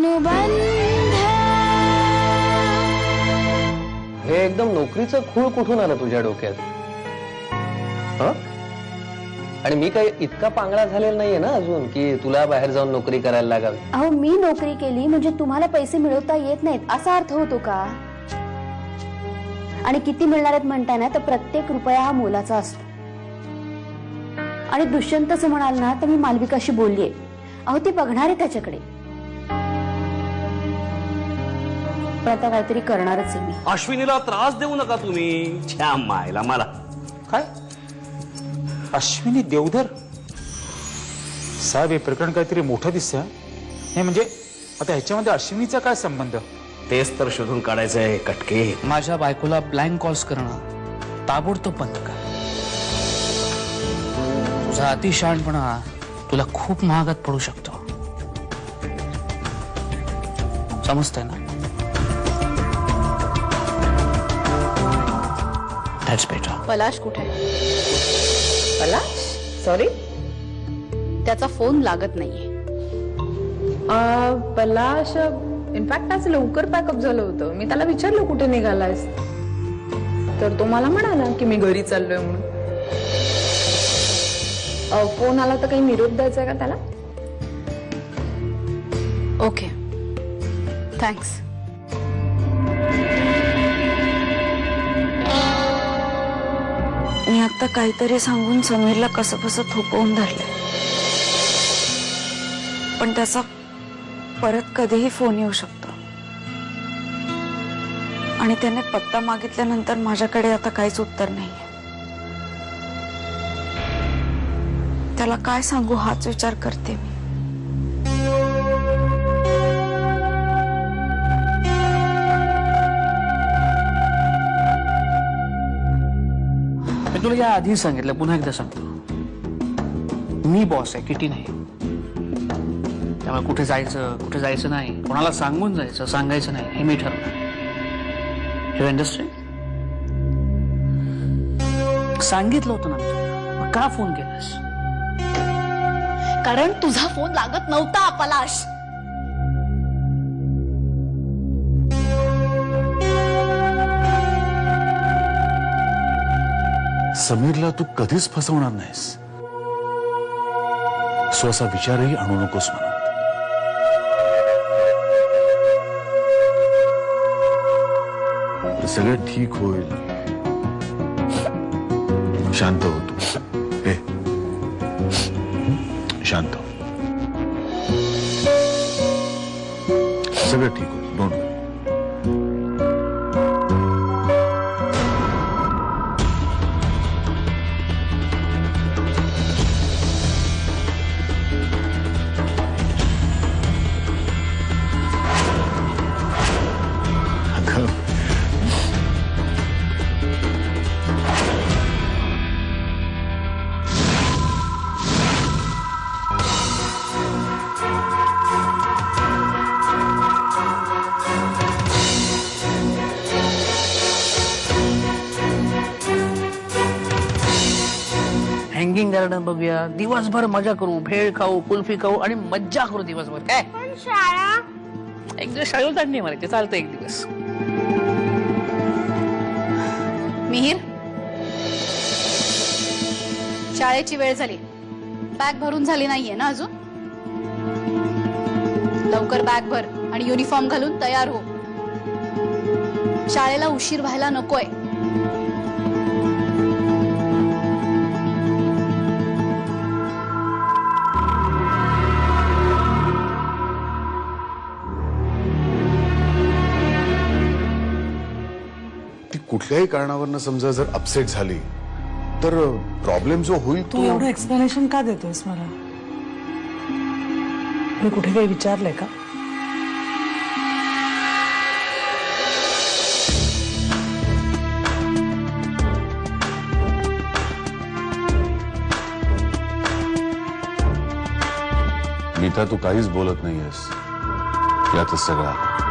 अनुबंध. हे एकदम नोकरीचं खूळ कुठून आलं तुझ्या डोक्यात? हं? आणि मी काही इतका पांगळा झालेला नाहीये ना अजून की तुला बाहेर जाऊन नोकरी करायला लागावी. अहो, मी नोकरी केली म्हणजे तुम्हाला पैसे मिळवता येत नाहीत असा अर्थ होतो का? आणि किती मिळणार आहेत म्हणताय ना, तर प्रत्येक रुपया हा मोलाचा असतो. आणि दुष्यंतच म्हणाल ना तर मी मालविकाशी बोललीये. अहो, ती बघणार आहे त्याच्याकडे. पण आता काहीतरी करणारच आहे मी. अश्विनीला त्रास देऊ नका तुम्ही. छ्या मायला मला काय अश्विनी देवधर साहेब, हे प्रकरण काहीतरी मोठं दिसतंय. नाही म्हणजे आता ह्याच्यामध्ये अश्विनीचा काय संबंध? तेच तर शोधून काढायचं आहे कटके. माझ्या बायकोला ब्लँक कॉल्स करणं ताबडतोब बंद कर. तुझा अतिशहाणपणा तुला खूप महागात पडू शकतो. समजतंय ना? That's better. पलाश कुठे? पलाश? सॉरी, त्याचा फोन लागत नाहीये. पलाश इनफॅक्ट आज लवकर पॅकअप झालं होतं. मी त्याला विचारलं कुठे निघालायस, तर तो मला म्हणाला की मी घरी चाललोय म्हणून. फोन आला तर काही निरोप द्यायचा आहे का त्याला? Okay, thanks. मी आता काहीतरी सांगून समीरला कसं कसं थोपवून धरलं, पण त्याचा परत कधीही फोन येऊ शकतो. आणि त्याने पत्ता मागितल्यानंतर माझ्याकडे आता काहीच उत्तर नाही. त्याला काय सांगू हाच विचार करते मी. मी तुला या आधी सांगितलं, पुन्हा एकदा सांगतो. मी बॉस आहे, किटी नाही. त्यामुळे कुठे जायचं नाही, कोणाला सांगून जायचं, सांगायचं नाही, हे मी ठरवलं. You understand? सांगितलं होतं ना मी तुला, मग का फोन केलास? कारण तुझा फोन लागत नव्हता पलाश. समीरला तू कधीच फसवणार नाहीस. स्वसा विचारही आणू नकोस मनात. सगळं ठीक होईल. शांत हो तू. हे शांत हो. सगळं ठीक होईल. Don't worry. हँगिंग गार्डन बघूया, दिवसभर मजा करू, भेळ खाऊ, कुल्फी खाऊ आणि मज्जा करू दिवसभर. काय शाळा एक दिवस शाळेला ताण नाही मारायचे, चालतं एक दिवस. मिहीर, शाळेची वेळ झाली. बॅग भरून झाली नाहीये ना अजून? लवकर बॅग भर आणि युनिफॉर्म घालून तयार हो. शाळेला उशीर व्हायला नकोय. कुठल्याही कारणावरनं समजा जर अपसेट झाली तर प्रॉब्लेम जो होईल तू एवढं एक्सप्लेनेशन का देतोयस मला? मी कुठे काही विचारलंय का? गीता, तू काहीच बोलत नाहीयेस. यातच सगळं